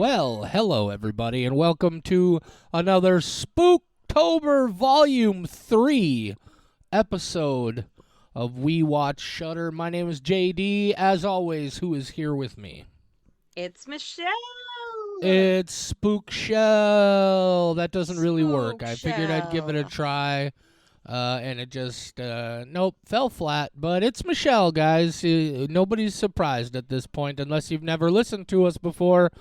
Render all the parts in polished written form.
Well, hello everybody, and welcome to another Spooktober Volume 3 episode of We Watch Shudder. My name is JD. As always, who is here with me? It's Michelle. It's Spook Shell. That doesn't really work. I figured I'd give it a Spookshell. try, and it just, nope, fell flat. But it's Michelle, guys. Nobody's surprised at this point unless you've never listened to us before.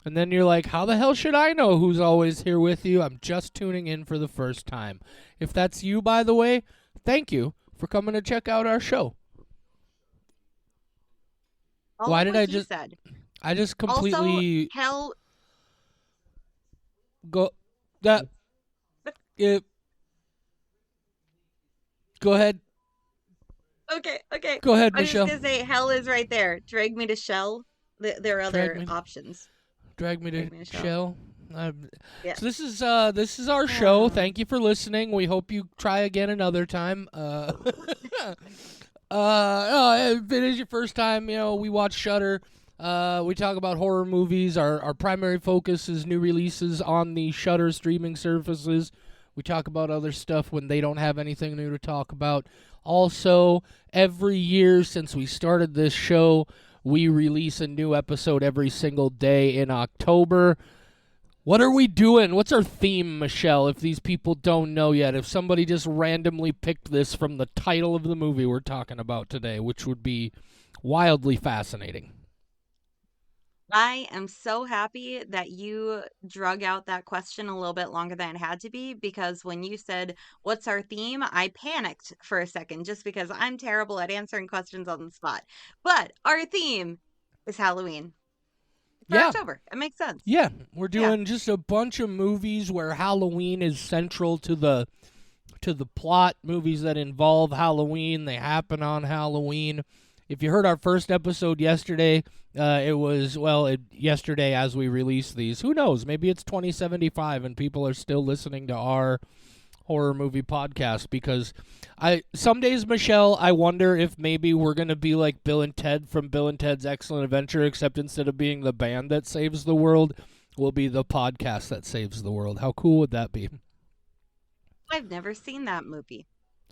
And then you're like, how the hell should I know who's always here with you? I'm just tuning in for the first time. If that's you, by the way, thank you for coming to check out our show. Why did I just... Said. I just Also, completely hell. go... That... It... Go ahead. Okay. Go ahead, I was Michelle. just gonna say, hell is right there. Drag me to Shell. There are other options. Drag me to Shell. Yeah. So this is our show. Oh. Thank you for listening. We hope you try again another time. If it is your first time, we watch Shudder. We talk about horror movies. Our primary focus is new releases on the Shudder streaming services. We talk about other stuff when they don't have anything new to talk about. Also, every year since we started this show, we release a new episode every single day in October. What are we doing? What's our theme, Michelle, if these people don't know yet? If somebody just randomly picked this from the title of the movie we're talking about today, which would be wildly fascinating. I am so happy that you drug out that question a little bit longer than it had to be, because when you said, what's our theme? I panicked for a second just because I'm terrible at answering questions on the spot. But our theme is Halloween. For October. It makes sense. Yeah, we're doing just a bunch of movies where Halloween is central to the plot, movies that involve Halloween, they happen on Halloween. If you heard our first episode yesterday, yesterday as we released these. Who knows? Maybe it's 2075 and people are still listening to our horror movie podcast, because some days, Michelle, I wonder if maybe we're going to be like Bill and Ted from Bill and Ted's Excellent Adventure, except instead of being the band that saves the world, we'll be the podcast that saves the world. How cool would that be? I've never seen that movie.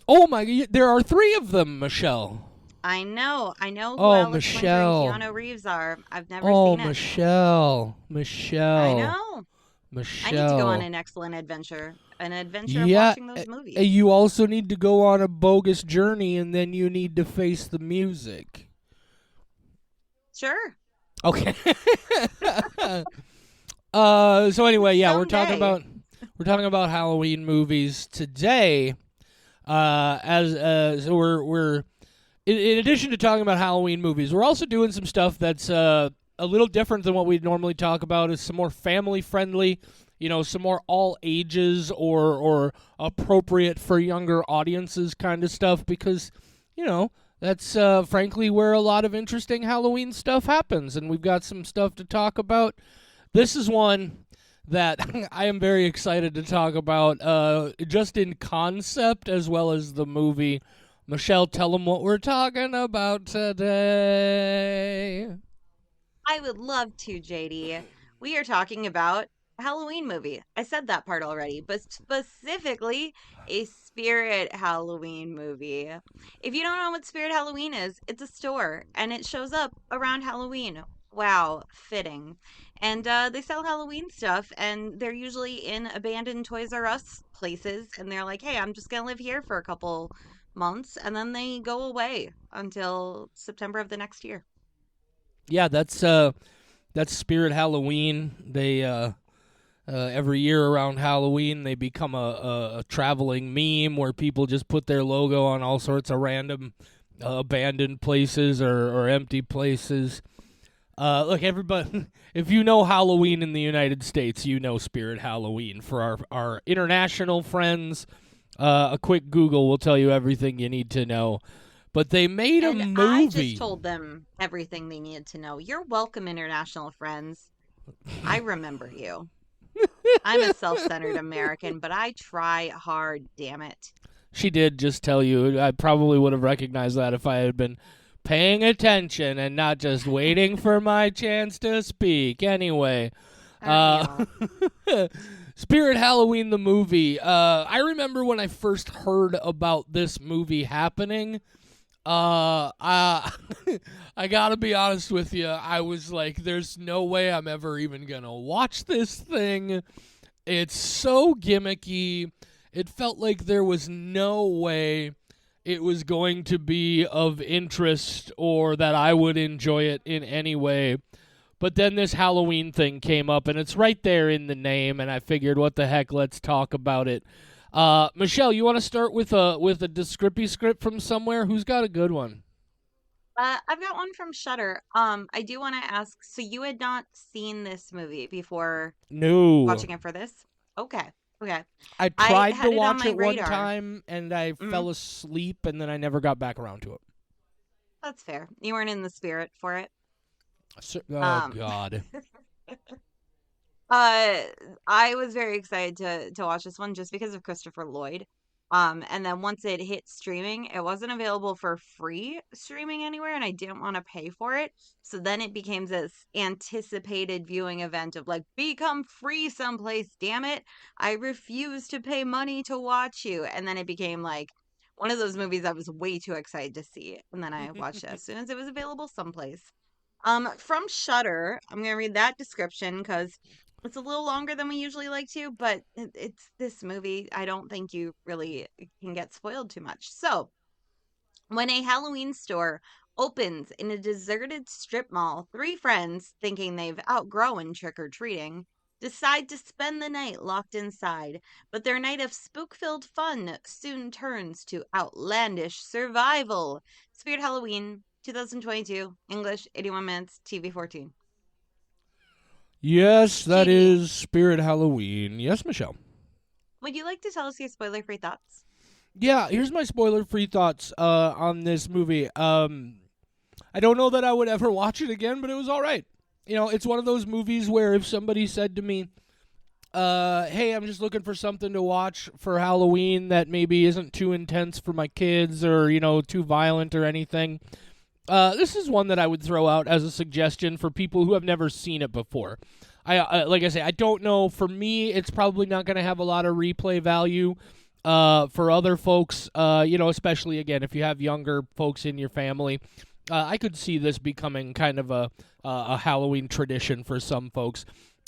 Oh my, there are 3 of them, Michelle. I know who Alex Michelle. Winter and Keanu Reeves are. I've never seen it. Michelle. I know. Michelle. I need to go on an excellent adventure. An adventure of watching those movies. You also need to go on a bogus journey, and then you need to face the music. Sure. Okay. So anyway, yeah, Someday. we're talking about Halloween movies today. So we're in addition to talking about Halloween movies, we're also doing some stuff that's a little different than what we'd normally talk about. Is some more family friendly, some more all ages or appropriate for younger audiences kind of stuff, because that's frankly where a lot of interesting Halloween stuff happens, and we've got some stuff to talk about. This is one that I am very excited to talk about, just in concept as well as the movie. Michelle, tell them what we're talking about today. I would love to, JD. We are talking about a Halloween movie. I said that part already, but specifically a Spirit Halloween movie. If you don't know what Spirit Halloween is, it's a store, and it shows up around Halloween. Wow, fitting. And they sell Halloween stuff, and they're usually in abandoned Toys R Us places, and they're like, hey, I'm just going to live here for a couple months, and then they go away until September of the next year. Yeah, that's Spirit Halloween. They every year around Halloween they become a traveling meme where people just put their logo on all sorts of random abandoned places or empty places. Look, everybody, if you know Halloween in the United States, you know Spirit Halloween. For our international friends, a quick Google will tell you everything you need to know. But they made a movie. I just told them everything they needed to know. You're welcome, international friends. I remember you. I'm a self-centered American, but I try hard, damn it. She did just tell you. I probably would have recognized that if I had been paying attention and not just waiting for my chance to speak. Anyway, Aren't we Uh, all? Spirit Halloween the movie. I remember when I first heard about this movie happening. I I gotta be honest with you. I was like, "There's no way I'm ever even gonna watch this thing." It's so gimmicky. It felt like there was no way it was going to be of interest or that I would enjoy it in any way. But then this Halloween thing came up, and it's right there in the name, and I figured, what the heck, let's talk about it. Michelle, you want to start with a Descrippy script from somewhere? Who's got a good one? I've got one from Shudder. I do want to ask, so you had not seen this movie before No. watching it for this? Okay. Okay. I I tried to had it on watch my it one radar. time, and I Hmm. fell asleep, and then I never got back around to it. That's fair. You weren't in the spirit for it. Oh, Um, God. uh, I was very excited to watch this one just because of Christopher Lloyd. And then once it hit streaming, it wasn't available for free streaming anywhere, and I didn't want to pay for it. So then it became this anticipated viewing event of like, become free someplace, damn it. I refuse to pay money to watch you. And then it became like one of those movies I was way too excited to see. And then I watched it as soon as it was available someplace. From Shudder, I'm gonna read that description because it's a little longer than we usually like to, but it's this movie. I don't think you really can get spoiled too much. So, when a Halloween store opens in a deserted strip mall, three friends, thinking they've outgrown trick or treating, decide to spend the night locked inside. But their night of spook filled fun soon turns to outlandish survival. Spirit Halloween 2022, English 81 minutes, TV 14. Yes, that JD, is Spirit Halloween. Yes, Michelle. would you like to tell us your spoiler free thoughts? Yeah, here's my spoiler-free thoughts on this movie. I don't know that I would ever watch it again, but it was all right. You know, it's one of those movies where if somebody said to me, hey, I'm just looking for something to watch for Halloween that maybe isn't too intense for my kids or, too violent or anything, this is one that I would throw out as a suggestion for people who have never seen it before. Like I say, I don't know. For me, it's probably not going to have a lot of replay value. For other folks, especially again if you have younger folks in your family, I could see this becoming kind of a Halloween tradition for some folks.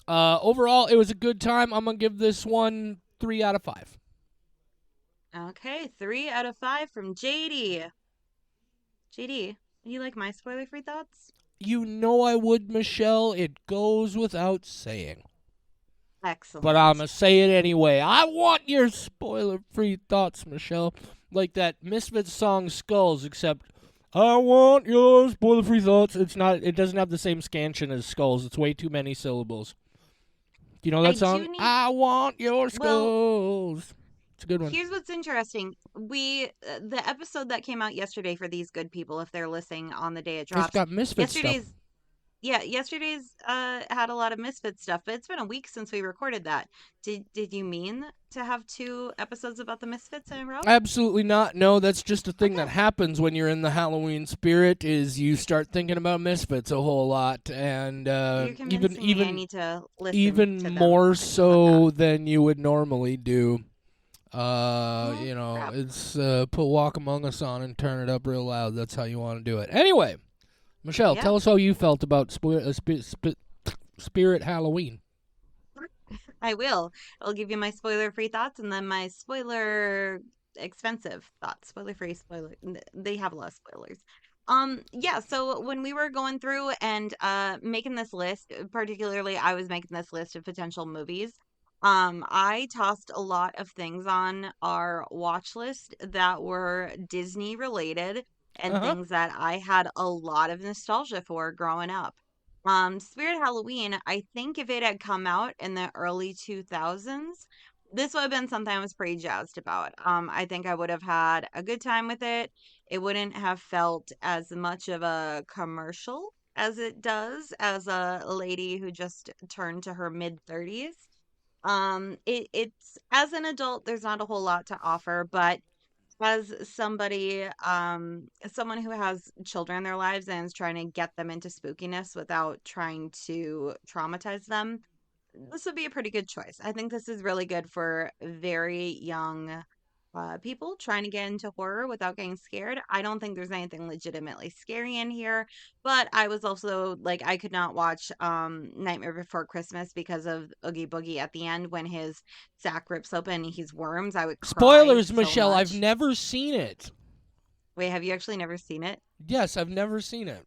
Overall, it was a good time. I'm gonna give this one 3 out of 5. Okay, 3 out of 5 from JD. JD, you like my spoiler free thoughts? You know I would, Michelle. It goes without saying. But I'm Excellent. going to say it anyway. I want your spoiler free thoughts, Michelle. Like that Misfits song Skulls, except I want your spoiler free thoughts. It doesn't have the same scansion as Skulls. It's way too many syllables. Do you know I that do song? need, I want your well, skulls. It's a good one. here's what's interesting. The episode that came out yesterday for these good people, if they're listening on the day it It's drops, got Misfits stuff. yesterday's yesterday's had a lot of Misfit stuff, but it's been a week since we recorded that. Did you mean to have 2 episodes about the Misfits in a row? Absolutely not. No, that's just a thing that Okay. happens when you're in the Halloween spirit. Is you start thinking about Misfits a whole lot, and You're even convincing me I even need to listen even to them. more I should have that. so than you would normally do. Well, crap. It's put Walk Among Us on and turn it up real loud. That's how you want to do it. Anyway, Michelle, Yep. tell us how you felt about Spirit Halloween. I will. I'll give you my spoiler free thoughts and then my spoiler expensive thoughts. Spoiler free, spoiler. They have a lot of spoilers. Yeah, so when we were going through and making this list, particularly I was making this list of potential movies. I tossed a lot of things on our watch list that were Disney related and Uh huh. things that I had a lot of nostalgia for growing up. Spirit Halloween, I think if it had come out in the early 2000s, this would have been something I was pretty jazzed about. I think I would have had a good time with it. It wouldn't have felt as much of a commercial as it does as a lady who just turned to her mid 30s. It's as an adult, there's not a whole lot to offer, but as somebody, someone who has children in their lives and is trying to get them into spookiness without trying to traumatize them, this would be a pretty good choice. I think this is really good for very young people trying to get into horror without getting scared. I don't think there's anything legitimately scary in here, but I was also like, I could not watch Nightmare Before Christmas because of Oogie Boogie at the end when his sack rips open and he's worms. I would cry Spoilers, so Michelle. I've much. never seen it. Wait, have you actually never seen it? Yes, I've never seen it.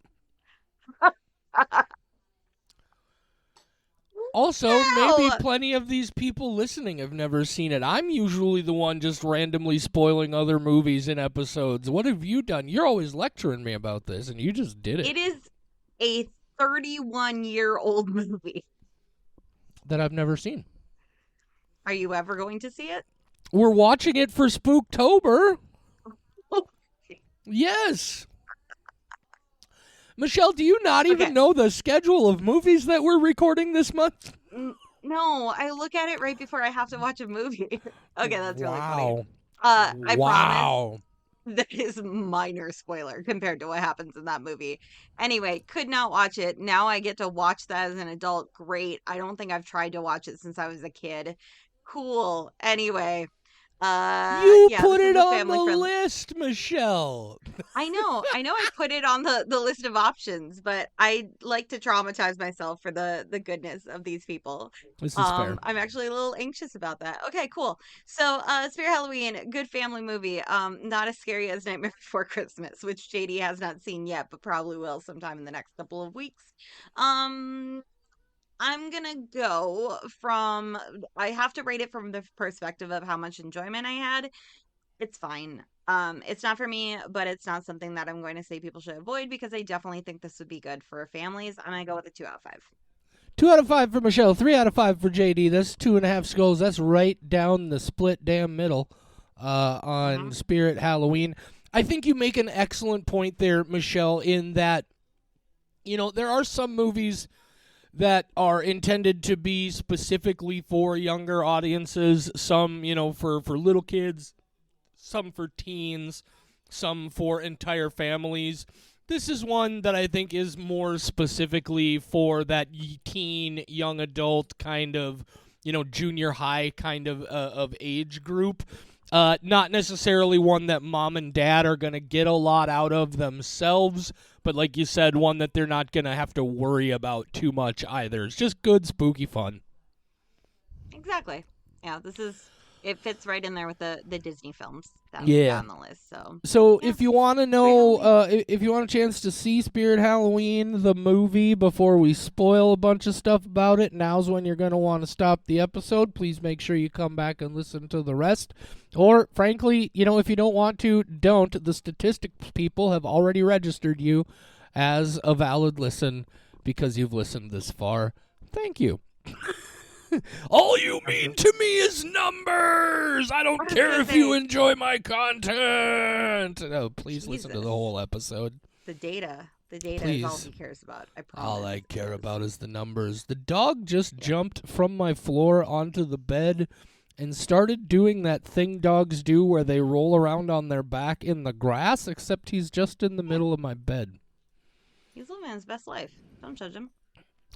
Also, maybe No! plenty of these people listening have never seen it. I'm usually the one just randomly spoiling other movies in episodes. What have you done? You're always lecturing me about this, and you just did it. It is a 31-year-old movie. That I've never seen. Are you ever going to see it? We're watching it for Spooktober. Yes. Michelle, do you not even Okay. know the schedule of movies that we're recording this month? No, I look at it right before I have to watch a movie. Okay, that's really funny. Wow. I promise Wow. that is minor spoiler compared to what happens in that movie. Anyway, could not watch it. Now I get to watch that as an adult. Great. I don't think I've tried to watch it since I was a kid. Cool. Anyway, You yeah, put this is it a on the family friendly. list, Michelle. I know. I put it on the list of options, but I like to traumatize myself for the goodness of these people. This is fair. I'm actually a little anxious about that. Okay, cool. So, Spirit Halloween, good family movie. Not as scary as Nightmare Before Christmas, which JD has not seen yet, but probably will sometime in the next couple of weeks. Um, I'm gonna go from, I have to rate it from the perspective of how much enjoyment I had. It's fine. It's not for me, but it's not something that I'm going to say people should avoid because I definitely think this would be good for families. I'm gonna go with a 2 out of 5. 2 out of 5 for Michelle. 3 out of 5 for JD. That's 2.5 skulls. That's right down the split damn middle on Mhm. Spirit Halloween. I think you make an excellent point there, Michelle, in that, there are some movies that are intended to be specifically for younger audiences. Some, for little kids, some for teens, some for entire families. This is one that I think is more specifically for that teen, young adult kind of, junior high kind of age group. Not necessarily one that mom and dad are going to get a lot out of themselves, but like you said, one that they're not going to have to worry about too much either. It's just good, spooky fun. Exactly. Yeah, it fits right in there with the Disney films that we Yeah. got on the list. So So yeah, if you want to know, if you want a chance to see Spirit Halloween, the movie, before we spoil a bunch of stuff about it, now's when you're going to want to stop the episode. Please make sure you come back and listen to the rest. Or, frankly, if you don't want to, don't. The statistics people have already registered you as a valid listen because you've listened this far. Thank you. All you mean to me is numbers. I don't I was care gonna if you say, enjoy my content. No, please listen to the Jesus, whole episode. the data is all Please. he cares about. I promise. All I it care is. about is the numbers. The dog just jumped from my floor onto the bed and started doing that thing dogs do where they roll around on their back in the grass, except he's just in the middle of my bed. He's living his best life. Don't judge him.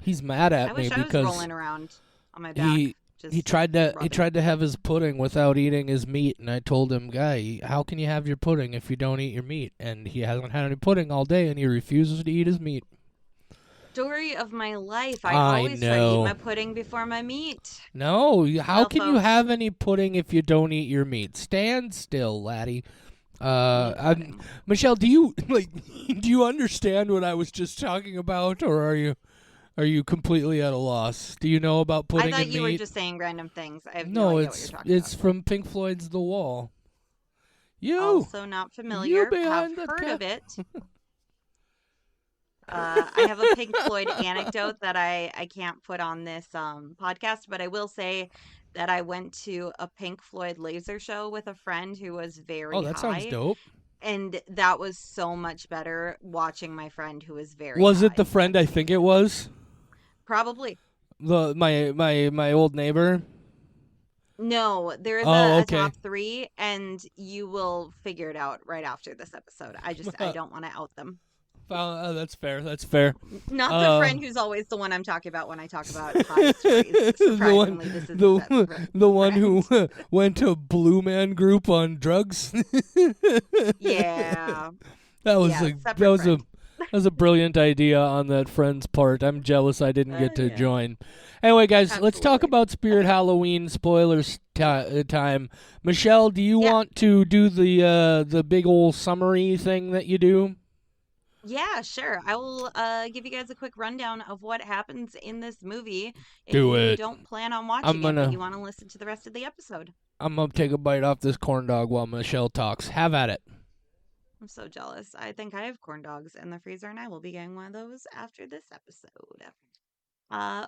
He's mad I at me wish I was because rolling around on my back. he Just tried to rubbing. have his pudding without eating his meat, and I told him, "Guy, how can you have your pudding if you don't eat your meat?" And he hasn't had any pudding all day, and he refuses to eat his meat. Story of my life. I I always try to eat know. my pudding before my meat. No, how Well, can you folks, have any pudding if you don't eat your meat? Stand still, laddie. meat pudding. Michelle, do you do you understand what I was just talking about, or are you completely at a loss? Do you know about I pudding thought and you were meat? just saying random things. I have no No, idea what you're talking it's about. from Pink Floyd's The Wall. You Also not you familiar. Have behind that heard of cat. it. I have a Pink Floyd anecdote that I can't put on this podcast, but I will say that I went to a Pink Floyd laser show with a friend who was Oh, very that sounds high, dope. and that was so much better watching my friend who was very Was it the high. friend I think it was? Probably. My old neighbor? No, there is Oh, a okay. top three, and you will figure it out right after this episode. I don't want to out them. That's fair. That's fair. Not the Uh, friend who's always the one I'm talking about when I talk about high stories. the one, Surprisingly, this isn't that the one friend. who went to Blue Man Group on drugs. Yeah. That was Yeah, a that separate was a friend. that was a brilliant idea on that friend's part. I'm jealous I didn't get to Yeah. join. Anyway, guys, let's talk Absolutely. about Spirit Okay. Halloween spoilers time. Michelle, do you Yeah. want to do the big old summary thing that you do? Yeah, sure. I will give you guys a quick rundown of what happens in this movie if Do you it. don't plan on I'm watching it, but gonna you want to listen to the rest of the episode. I'm gonna take a bite off this corn dog while Michelle talks. Have at it. I'm so jealous. I think I have corn dogs in the freezer, and I will be getting one of those after this episode.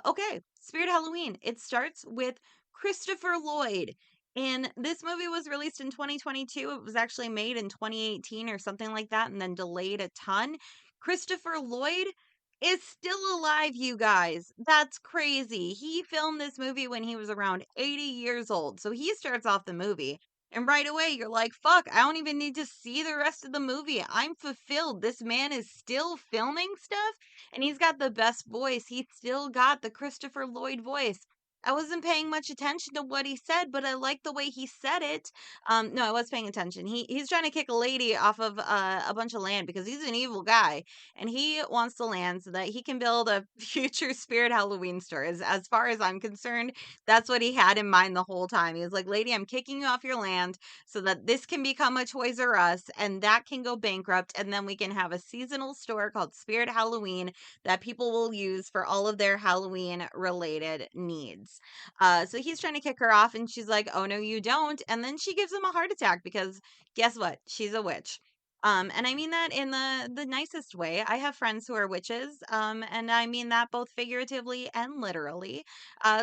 Okay, Spirit Halloween. It starts with Christopher Lloyd. And this movie was released in 2022. It was actually made in 2018 or something like that, and then delayed a ton. Christopher Lloyd is still alive, you guys. That's crazy. He filmed this movie when he was around 80 years old. So he starts off the movie. And right away, you're like, fuck, I don't even need to see the rest of the movie. I'm fulfilled. This man is still filming stuff and he's got the best voice. He's still got the Christopher Lloyd voice. I wasn't paying much attention to what he said, but I like the way he said it. No, I was paying attention. He's trying to kick a lady off of a bunch of land because he's an evil guy, and he wants the land so that he can build a future Spirit Halloween store. As far as I'm concerned, that's what he had in mind the whole time. He was like, "Lady, I'm kicking you off your land so that this can become a Toys R Us, and that can go bankrupt, and then we can have a seasonal store called Spirit Halloween that people will use for all of their Halloween related needs." So he's trying to kick her off, and she's like, "Oh, no, you don't." And then she gives him a heart attack because guess what? She's a witch. And I mean that in the nicest way. I have friends who are witches, and I mean that both figuratively and literally.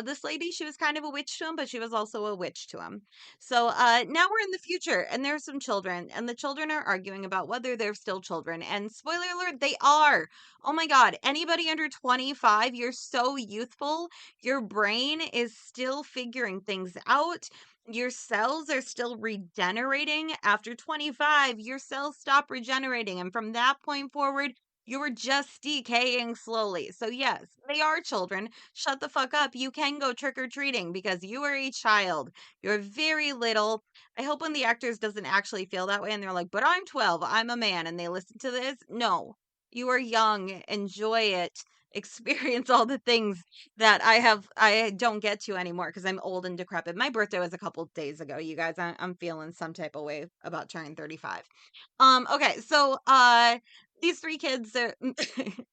This lady, she was kind of a witch to him, but she was also a witch to him. So now we're in the future, and there's some children, and the children are arguing about whether they're still children. And spoiler alert, they are. Oh my God, anybody under 25, you're so youthful. Your brain is still figuring things out. Your cells are still regenerating. After 25, your cells stop regenerating. And from that point forward, you're just decaying slowly. So, yes, they are children. Shut the fuck up. You can go trick or treating because you are a child. You're very little. I hope when the actors doesn't actually feel that way and they're like, but I'm 12, I'm a man, and they listen to this. No, you are young. Enjoy it. Experience all the things that I don't get to anymore because I'm old and decrepit. My birthday was a couple days ago, you guys. I'm feeling some type of way about turning 35. Okay, so these three kids are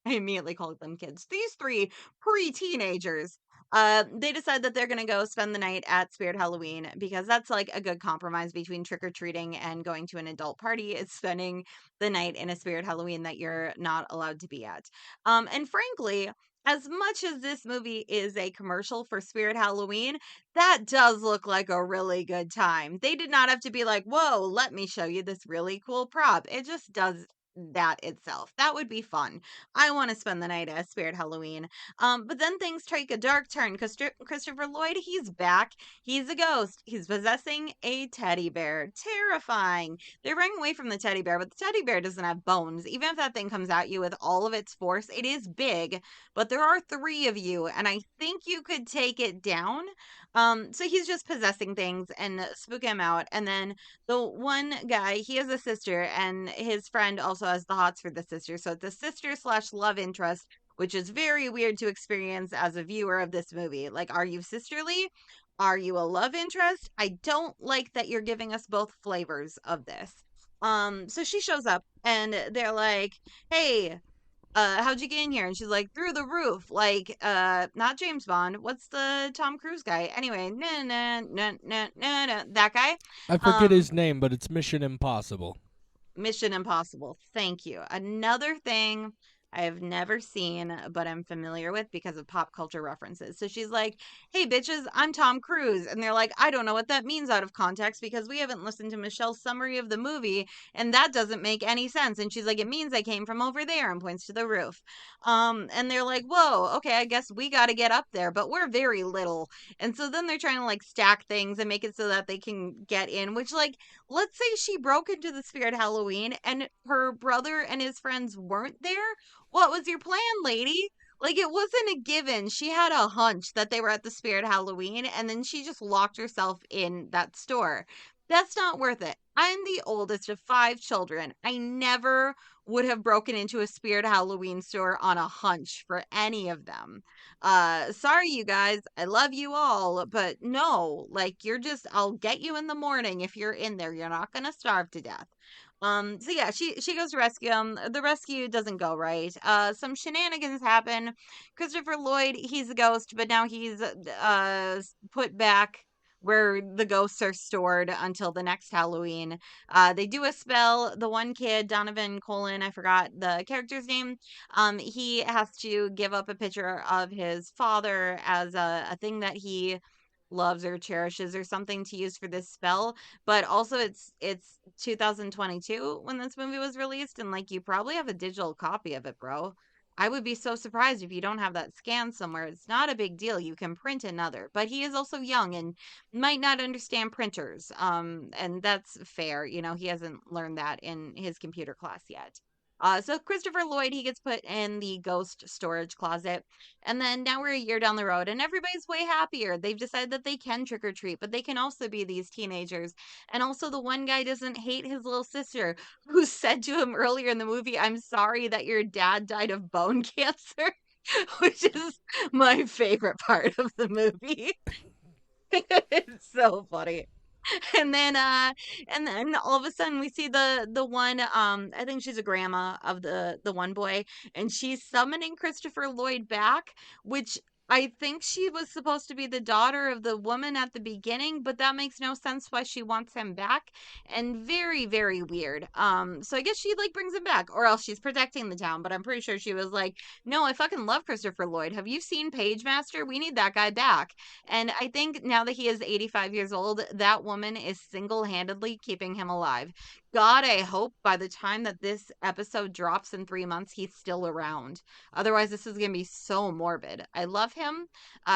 I immediately called them kids. These three pre-teenagers, they decide that they're gonna go spend the night at Spirit Halloween because that's like a good compromise between trick-or-treating and going to an adult party. It's spending the night in a Spirit Halloween that you're not allowed to be at. And frankly, as much as this movie is a commercial for Spirit Halloween, that does look like a really good time. They did not have to be like, whoa, let me show you this really cool prop. It just does that itself. That would be fun. I want to spend the night at Spirit Halloween. But then things take a dark turn because Christopher Lloyd, he's back. He's a ghost. He's possessing a teddy bear. Terrifying. They're running away from the teddy bear, but the teddy bear doesn't have bones. Even if that thing comes at you with all of its force, it is big, but there are three of you, and I think you could take it down. So he's just possessing things and spook him out. And then the one guy, he has a sister, and his friend also has the hots for the sister. So it's a sister slash love interest, which is very weird to experience as a viewer of this movie. Like, are you sisterly? Are you a love interest? I don't like that you're giving us both flavors of this. So she shows up and they're like, "Hey, how'd you get in here?" And she's like, "Through the roof." Like, not James Bond. What's the Tom Cruise guy? Anyway, nah, nah, nah, nah, nah, nah, that guy. I forget Um, his name, but it's Mission Impossible. Mission Impossible. Thank you. Another thing I have never seen, but I'm familiar with because of pop culture references. So she's like, "Hey, bitches, I'm Tom Cruise." And they're like, "I don't know what that means out of context because we haven't listened to Michelle's summary of the movie, and that doesn't make any sense." And she's like, "It means I came from over there," and points to the roof. And they're like, "Whoa, okay, I guess we got to get up there, but we're very little." And so then they're trying to like stack things and make it so that they can get in, which, like, let's say she broke into the Spirit Halloween and her brother and his friends weren't there. What was your plan, lady? Like, it wasn't a given. She had a hunch that they were at the Spirit Halloween, and then she just locked herself in that store. That's not worth it. I'm the oldest of five children. I never would have broken into a Spirit Halloween store on a hunch for any of them. Sorry, you guys. I love you all, but no, like, you're just, I'll get you in the morning if you're in there. You're not gonna starve to death. So yeah, she goes to rescue him. The rescue doesn't go right. Some shenanigans happen. Christopher Lloyd, he's a ghost, but now he's put back where the ghosts are stored until the next Halloween. They do a spell. The one kid, Donovan Colin, I forgot the character's name. He has to give up a picture of his father as a thing that he loves or cherishes or something to use for this spell. But also it's 2022 when this movie was released, and like, you probably have a digital copy of it, bro. I would be so surprised if you don't have that scanned somewhere. It's not a big deal. You can print another. But he is also young and might not understand printers. And that's fair. You know, he hasn't learned that in his computer class yet. So Christopher Lloyd, he gets put in the ghost storage closet. And then now we're a year down the road and everybody's way happier. They've decided that they can trick or treat, but they can also be these teenagers. And also, the one guy doesn't hate his little sister, who said to him earlier in the movie, "I'm sorry that your dad died of bone cancer," which is my favorite part of the movie. It's so funny. And then all of a sudden we see the one, I think she's a grandma of the one boy, and she's summoning Christopher Lloyd back, which I think she was supposed to be the daughter of the woman at the beginning, but that makes no sense why she wants him back, and very, very weird. So I guess she like brings him back, or else she's protecting the town, but I'm pretty sure she was like, "No, I fucking love Christopher Lloyd. Have you seen Page Master? We need that guy back." And I think now that he is 85 years old, that woman is single handedly keeping him alive. God, I hope by the time that this episode drops in 3 months, he's still around. Otherwise, this is going to be so morbid. I love him.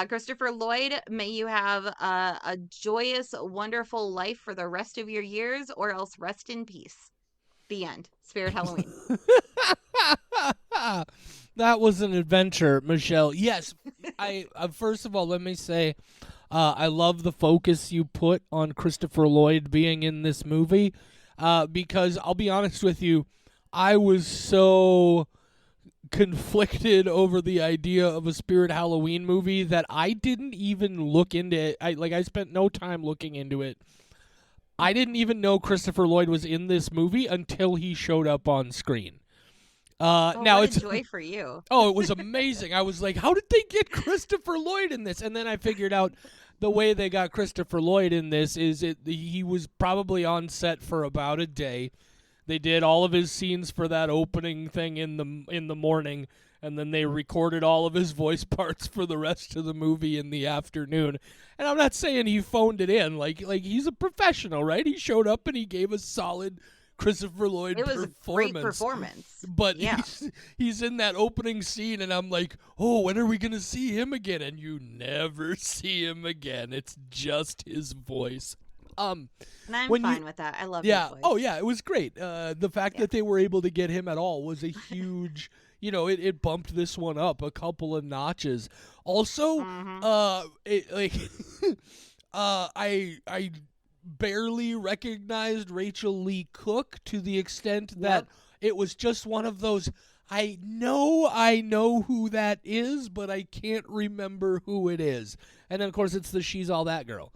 Christopher Lloyd, may you have a joyous, wonderful life for the rest of your years, or else rest in peace. The end. Spirit Halloween. That was an adventure, Michelle. Yes, I first of all, let me say, I love the focus you put on Christopher Lloyd being in this movie, because I'll be honest with you, I was so conflicted over the idea of a Spirit Halloween movie that I didn't even look into it. I spent no time looking into it. I didn't even know Christopher Lloyd was in this movie until he showed up on screen. Now what it's a joy for you. Oh, it was amazing. I was like, how did they get Christopher Lloyd in this? And then I figured out the way they got Christopher Lloyd in this is he was probably on set for about a day. They did all of his scenes for that opening thing in the morning, and then they recorded all of his voice parts for the rest of the movie in the afternoon. And I'm not saying he phoned it in. Like he's a professional, right? He showed up and he gave a solid Christopher Lloyd It was a great performance. but Yeah. he's in that opening scene, and I'm like, oh, when are we going to see him again? And you never see him again. It's just his voice. And I'm when fine with that. I love Yeah. his voice. Oh, yeah, it was great. The fact that they were able to get him at all was a huge, it bumped this one up a couple of notches. Also, I barely recognized Rachel Lee Cook to the extent that it was just one of those, I know who that is, but I can't remember who it is. And then, of course, it's the She's All That girl,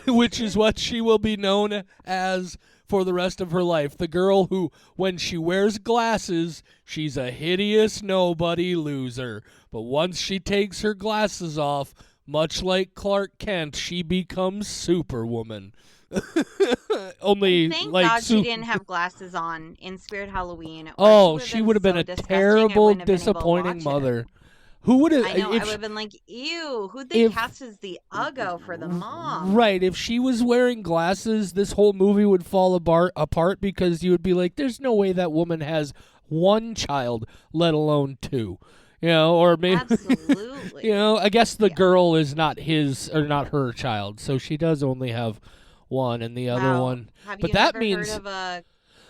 which is what she will be known as for the rest of her life. The girl who, when she wears glasses, she's a hideous nobody loser. But once she takes her glasses off, much like Clark Kent, she becomes Superwoman. And Only thank like God she didn't have glasses on in Spirit Halloween, or oh, she would have been so a disgusting I terrible, wouldn't have been able to disappointing watch it. mother. Who would have I know, I if would have been like, ew, who'd they if cast as the Uggo for the mom? right, if she was wearing glasses, this whole movie would fall apart because you would be like, "There's no way that woman has one child, let alone two." Or maybe Absolutely. I guess the Yeah. girl is not his or not her child, so she does only have one, and the other Wow. one. Have But you that never heard means of a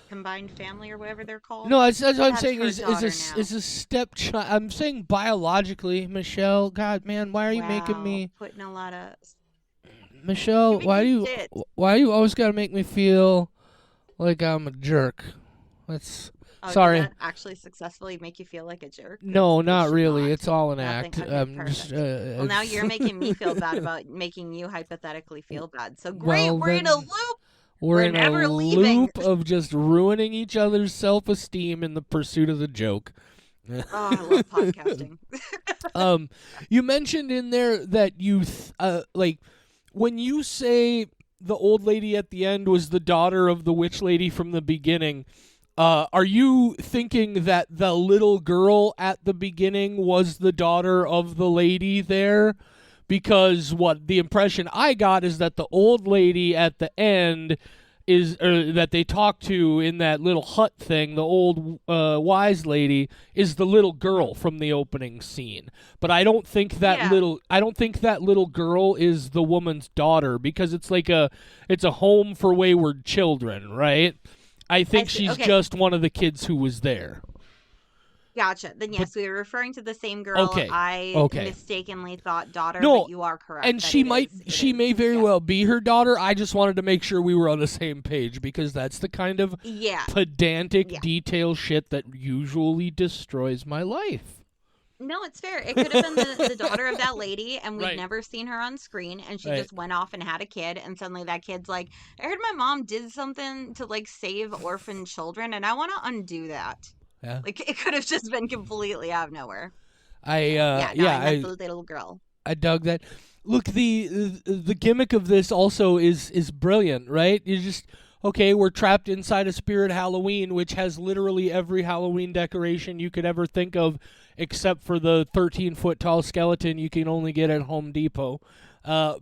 combined family or whatever they're called? no. That's what I'm That's saying her is daughter is now. a stepchild. I'm saying biologically, Michelle. God, man, why are you making Wow. me? Putting a lot of. Michelle, Giving you shit. why do you always gotta make me feel like I'm a jerk? That's Oh, did sorry. that actually successfully make you feel like a jerk? Because No, it not should really. not. It's all an Nothing. act. Okay, I'm just perfect. Well, now you're making me feel bad about making you hypothetically feel bad. So great, well we're in a then loop. we're We're in a never leaving. loop of just ruining each other's self-esteem in the pursuit of the joke. Oh, I love podcasting. um, you mentioned in there that like when you say the old lady at the end was the daughter of the witch lady from the beginning. Are you thinking that the little girl at the beginning was the daughter of the lady there? Because what the impression I got is that the old lady at the end is or that they talk to in that little hut thing, the old wise lady is the little girl from the opening scene. But Yeah, I don't think that little girl is the woman's daughter because it's a home for wayward children, right? I I think see. she's Okay, just one of the kids who was there. gotcha. Then But yes, we were referring to the same girl. okay. I Okay. mistakenly thought daughter, but No, you are correct and that it is. It she is. may very Yeah. well be her daughter. I just wanted to make sure we were on the same page because that's the kind of Yeah. pedantic Yeah. detail shit that usually destroys my life. No, it's fair. It could have been the daughter of that lady, and we'd Right. never seen her on screen, and she Right. just went off and had a kid, and suddenly that kid's like, I heard my mom did something to like save orphan children, and I want to undo that. Yeah. Like it could have just been completely out of nowhere. I So yeah, no, I yeah, meant the little girl. I dug that. Look, the gimmick of this also is brilliant, right? You just okay, we're trapped inside a Spirit Halloween, which has literally every Halloween decoration you could ever think of, except for the 13-foot tall skeleton you can only get at Home Depot.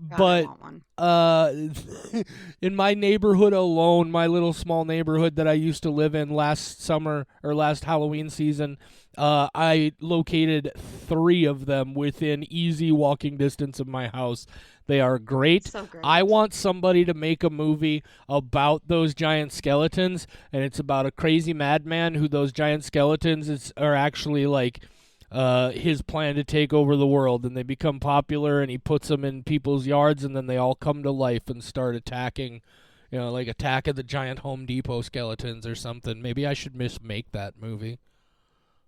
God, I But want one. uh, in my neighborhood alone, my little small neighborhood that I used to live in last summer or last Halloween season, I located 3 of them within easy walking distance of my house. They are great. So great. I want somebody to make a movie about those giant skeletons, and it's about a crazy madman who those giant skeletons are actually like his plan to take over the world, and they become popular, and he puts them in people's yards, and then they all come to life and start attacking, like Attack of the Giant Home Depot skeletons or something. Maybe I should make that movie.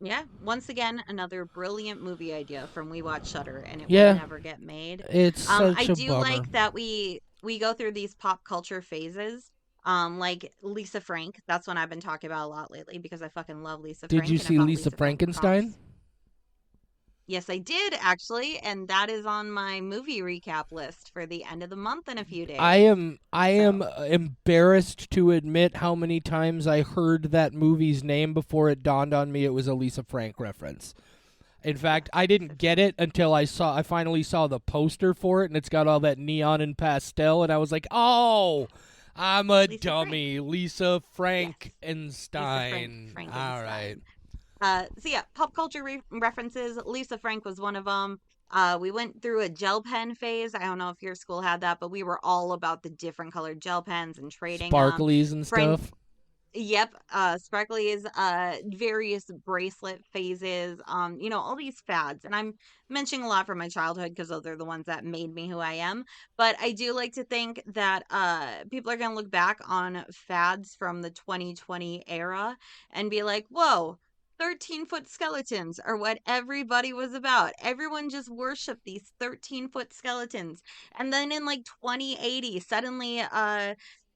Yeah, once again, another brilliant movie idea from We Watch Shutter, and it will Yeah, never get made. it's I such a do bummer. like that we go through these pop culture phases. Like Lisa Frank, that's one I've been talking about a lot lately because I fucking love Lisa Did Frank you and I see bought Lisa Lisa Frank Frankenstein? props. Yes, I did actually, and that is on my movie recap list for the end of the month in a few days. I am So, embarrassed to admit how many times I heard that movie's name before it dawned on me it was a Lisa Frank reference. In fact, I yes, didn't get it until I finally saw the poster for it, and it's got all that neon and pastel, and I was like, "Oh, I'm a Lisa Frank. dummy, Lisa Yes, Lisa Frank Frankenstein." All right. Frankenstein. So yeah, pop culture references. Lisa Frank was one of them. We went through a gel pen phase. I don't know if your school had that, but we were all about the different colored gel pens and trading them. Sparklies and Frank, stuff. yep, sparklies, various bracelet phases. All these fads, and I'm mentioning a lot from my childhood because those are the ones that made me who I am. But I do like to think that people are gonna look back on fads from the 2020 era and be like, whoa. 13-foot skeletons are what everybody was about. Everyone just worshiped these 13-foot skeletons. And then in like 2080, suddenly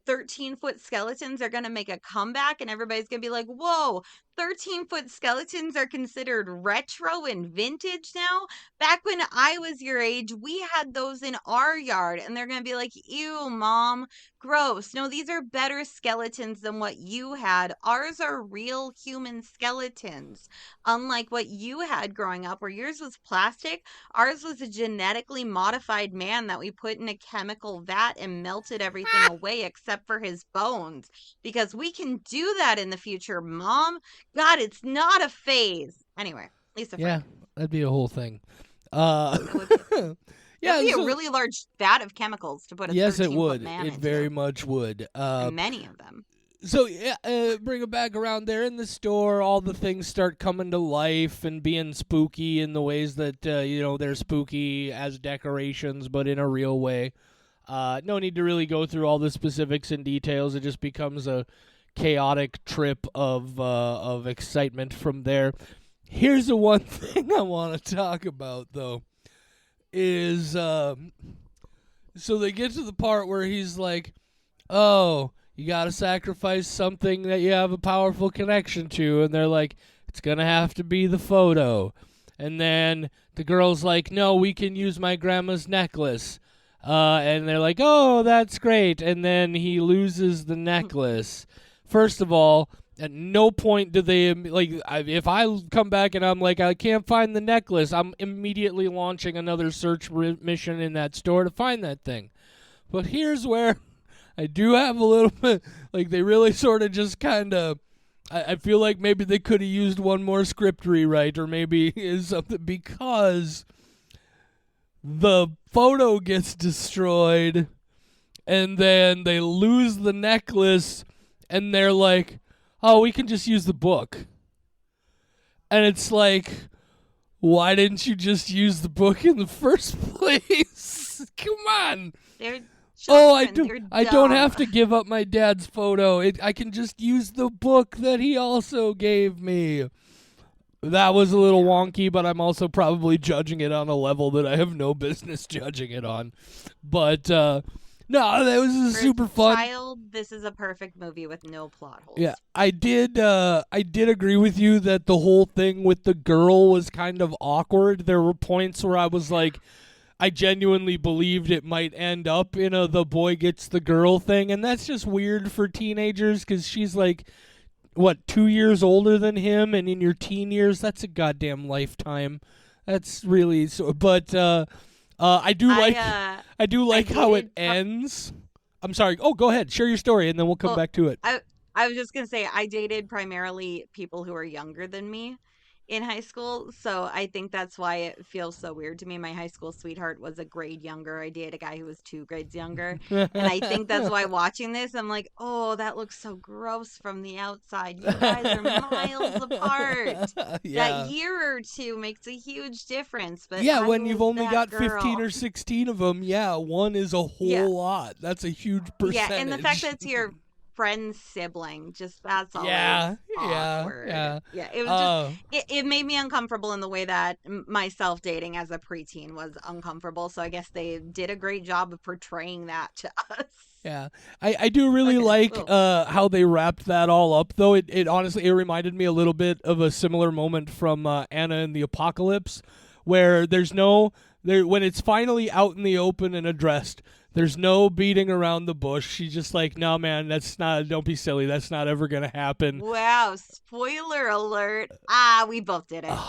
13-foot skeletons are going to make a comeback and everybody's going to be like, whoa, 13-foot skeletons are considered retro and vintage now. Back when I was your age, we had those in our yard and they're going to be like, ew, mom, gross. No, these are better skeletons than what you had. Ours are real human skeletons. Unlike what you had growing up, where yours was plastic, ours was a genetically modified man that we put in a chemical vat and melted everything away except for his bones. Because we can do that in the future, Mom. God, it's not a phase. Anyway, Lisa Yeah, Frank. that'd be a whole thing. It would be a thing. Yeah, That'd be a so- really large vat of chemicals to put a yes, it 13-foot would. man It into. very much would. And many of them. So yeah, bring it back around there in the store. All the things start coming to life and being spooky in the ways that they're spooky as decorations, but in a real way. No need to really go through all the specifics and details. It just becomes a chaotic trip of excitement from there. Here's the one thing I want to talk about though. Is so they get to the part where he's like, "Oh, you got to sacrifice something that you have a powerful connection to," and they're like, "It's gonna have to be the photo." And then the girl's like, "No, we can use my grandma's necklace," and they're like, "Oh, that's great." And then he loses the necklace. First of all, at no point do they if I come back and I'm like, I can't find the necklace, I'm immediately launching another search mission in that store to find that thing. But here's where I do have a little bit, like, they really sort of just kind of, I feel like maybe they could have used one more script rewrite or maybe is something, because the photo gets destroyed and then they lose the necklace and they're like, "Oh, we can just use the book." And it's like, why didn't you just use the book in the first place? Come on. They're Oh, children. I They're don't dumb. have to give up my dad's photo. I can just use the book that he also gave me. That was a little wonky, but I'm also probably judging it on a level that I have no business judging it on. But no, that was For super a fun. child, this is a perfect movie with no plot holes. Yeah, I did agree with you that the whole thing with the girl was kind of awkward. There were points where I was like, I genuinely believed it might end up in a the boy gets the girl thing, and that's just weird for teenagers because she's like, what, 2 years older than him, and in your teen years, that's a goddamn lifetime. That's really so. But I do like how it ends. I'm sorry. Oh, go ahead, share your story, and then we'll come back to it. I was just gonna say I dated primarily people who are younger than me in high school, so I think that's why it feels so weird to me. My high school sweetheart was a grade younger. I dated a guy who was 2 grades younger, and I think that's why watching this, I'm like, oh, that looks so gross from the outside. You guys are miles apart. Yeah. That year or two makes a huge difference. But Yeah, I when you've was only that got 15 girl. or 16 of them, yeah, one is a whole lot. That's a huge percentage. Yeah, and the fact that it's your friend's sibling, just that's always Yeah, awkward. yeah. It was just it made me uncomfortable in the way that myself dating as a preteen was uncomfortable. So I guess they did a great job of portraying that to us. Yeah, I do really Okay, like cool. how they wrapped that all up, though. It honestly, it reminded me a little bit of a similar moment from Anna and the Apocalypse, where when it's finally out in the open and addressed, there's no beating around the bush. She's just like, no, man, don't be silly. That's not ever going to happen. Wow, spoiler alert. We both did it.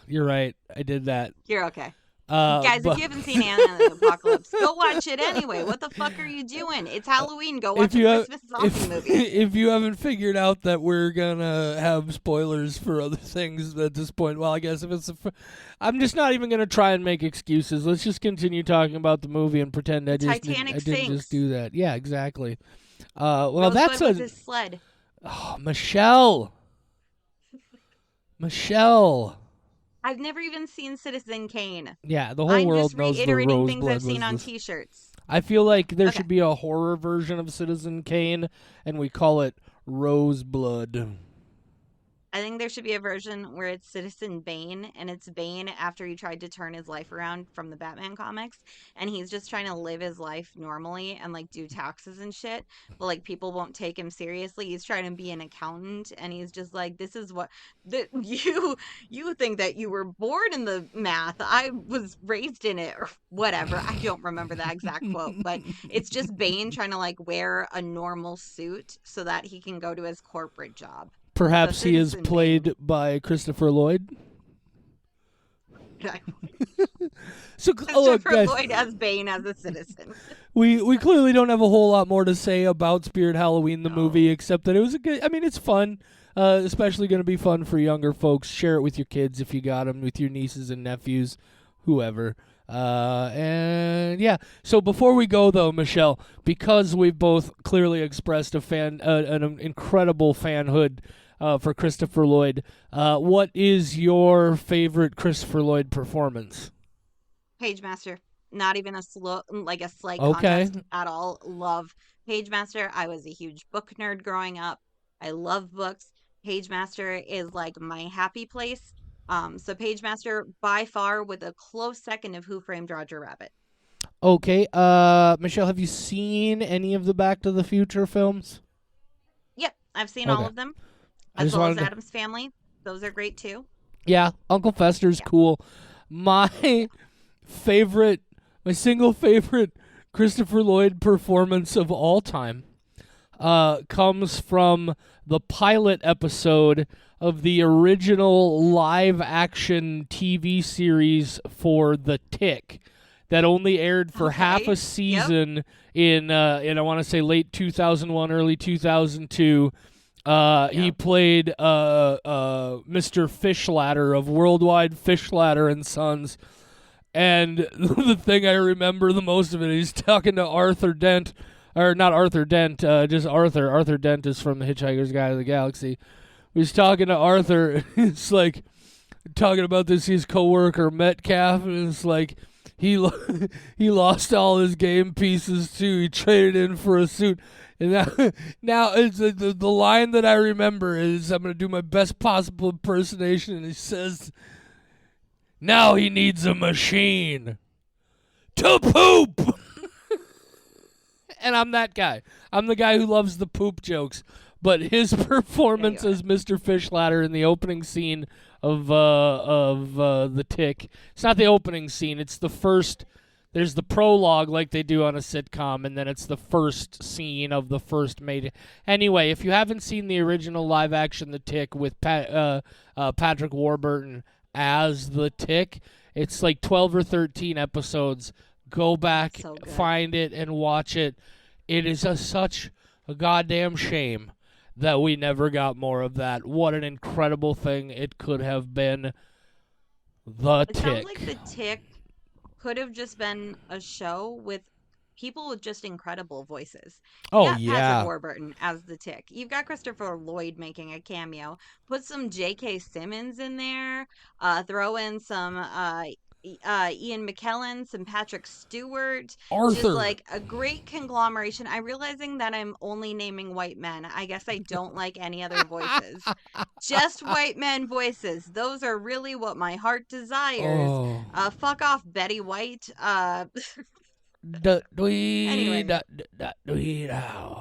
You're right. I did that. You're okay. Guys, but- if you haven't seen Anna and the Apocalypse, go watch it anyway. What the fuck are you doing? It's Halloween. Go watch a Christmas zombie movie. If you haven't figured out that we're gonna have spoilers for other things at this point, well, I guess if it's I'm just not even gonna try and make excuses. Let's just continue talking about the movie and pretend I Titanic didn't sinks. just do that. Yeah, exactly. Well, Rosebud that's with his sled. Michelle. Michelle. I've never even seen Citizen Kane. Yeah, the whole I'm world just knows the reiterating things Rosebud I've seen was on the T-shirts. I feel like there Okay. should be a horror version of Citizen Kane, and we call it Roseblood. I think there should be a version where it's Citizen Bane, and it's Bane after he tried to turn his life around from the Batman comics, and he's just trying to live his life normally and like do taxes and shit, but like people won't take him seriously. He's trying to be an accountant, and he's just like, "This is what you think that you were born in the math. I was raised in it, or whatever." I don't remember the exact quote, but it's just Bane trying to like wear a normal suit so that he can go to his corporate job. So Perhaps he is Citizen played by Christopher Lloyd. Bane. So, look, Christopher guys, Lloyd as Bane as a citizen. we clearly don't have a whole lot more to say about Spirit Halloween the No. movie, except that it was a good. I mean, it's fun. Especially going to be fun for younger folks. Share it with your kids if you got them, with your nieces and nephews, whoever. And yeah. So before we go though, Michelle, because we've both clearly expressed an incredible fanhood for Christopher Lloyd, what is your favorite Christopher Lloyd performance? Pagemaster. Not even a slight Okay. contest at all. Love Pagemaster. I was a huge book nerd growing up. I love books. Pagemaster is like my happy place. So Pagemaster by far with a close second of Who Framed Roger Rabbit. Okay. Michelle, have you seen any of the Back to the Future films? Yep, I've seen all Okay. of them, I as just well as wanted to. Adam's Family. Those are great too. Yeah, Uncle Fester's Yeah. cool. My favorite, my single favorite Christopher Lloyd performance of all time comes from the pilot episode of the original live-action TV series for The Tick that only aired for half Okay. a season in I want to say late 2001, early 2002. He Yep. played Mr. Fishladder of Worldwide Fishladder and Sons. And the thing I remember the most of it, he's talking to Arthur Dent, or not Arthur Dent, just Arthur. Arthur Dent is from The Hitchhiker's Guide to the Galaxy. He's talking to Arthur. It's like talking about this his coworker Metcalf, and it's like he he lost all his game pieces too. He traded in for a suit. And now it's the line that I remember is, I'm gonna do my best possible impersonation, and he says, "Now he needs a machine to poop." And I'm that guy. I'm the guy who loves the poop jokes. But his performance Yeah, you as Mr. Fishladder in the opening scene of The Tick. It's not the opening scene. It's the first. There's the prologue like they do on a sitcom, and then it's the first scene of the first made. Anyway, if you haven't seen the original live action The Tick with Patrick Warburton as The Tick, it's like 12 or 13 episodes. Go back, So good. find it, and watch it. It is such a goddamn shame that we never got more of that. What an incredible thing it could have been. The It sounds Tick. like The Tick could have just been a show with people with just incredible voices. You Oh, got yeah. Patrick Warburton as the Tick. You've got Christopher Lloyd making a cameo. Put some J.K. Simmons in there. Throw in some Ian McKellen, some Patrick Stewart. Just Arthur. like a great conglomeration. I'm realizing that I'm only naming white men. I guess I don't like any other voices. Just white men voices. Those are really what my heart desires. Oh. Fuck off, Betty White. Anyway.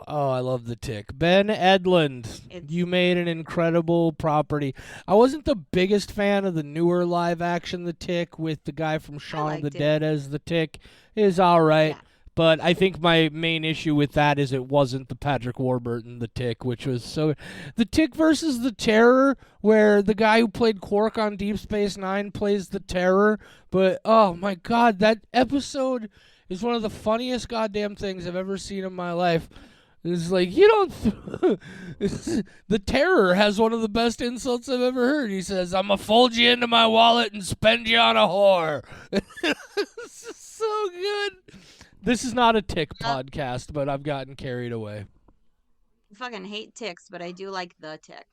Oh, I love The Tick. Ben Edlund, It's- you made an incredible property. I wasn't the biggest fan of the newer live action The Tick with the guy from Shaun of the liked it. Dead as The Tick. It is all right. Yeah. But I think my main issue with that is it wasn't the Patrick Warburton The Tick, which was so. The Tick versus the Terror, where the guy who played Quark on Deep Space Nine plays the Terror. But oh my God, that episode is one of the funniest goddamn things I've ever seen in my life. It's like, you don't. The Terror has one of the best insults I've ever heard. He says, "I'm gonna fold you into my wallet and spend you on a whore." This is so good. This is not a Tick podcast, but I've gotten carried away. I fucking hate ticks, but I do like The Tick.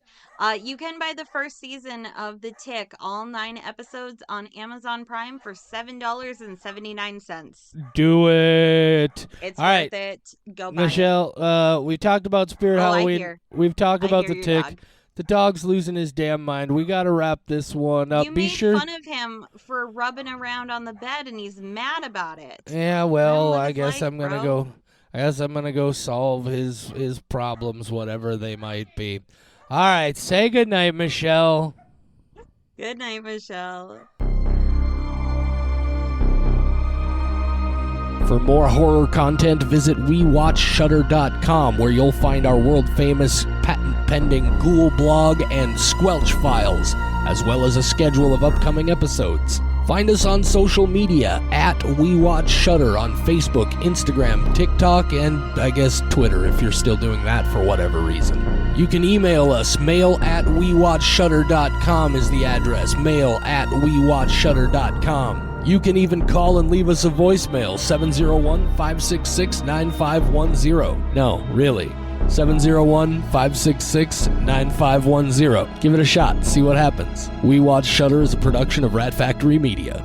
You can buy the first season of The Tick, all 9 episodes, on Amazon Prime for $7.79. Do it. It's All worth right. it. Go buy it. Michelle, we talked about Spirit Oh, I Halloween. hear. We've talked I about hear The your Tick. dog. The dog's losing his damn mind. We gotta wrap this one up. You Be made sure. fun of him for rubbing around on the bed, and he's mad about it. Yeah, well, live I his guess life, I'm gonna bro. go. I guess I'm gonna go solve his problems, whatever they might be. All right, say goodnight, Michelle. Good night, Michelle. For more horror content, visit WeWatchShutter.com, where you'll find our world-famous patent-pending Ghoul blog and Squelch files, as well as a schedule of upcoming episodes. Find us on social media at WeWatchShutter on Facebook, Instagram, TikTok, and I guess Twitter if you're still doing that for whatever reason. You can email us. mail@WeWatchShutter.com is the address. mail@WeWatchShutter.com. You can even call and leave us a voicemail, 701-566-9510. No, really. 701-566-9510. Give it a shot. See what happens. We Watch Shutter is a production of Rat Factory Media.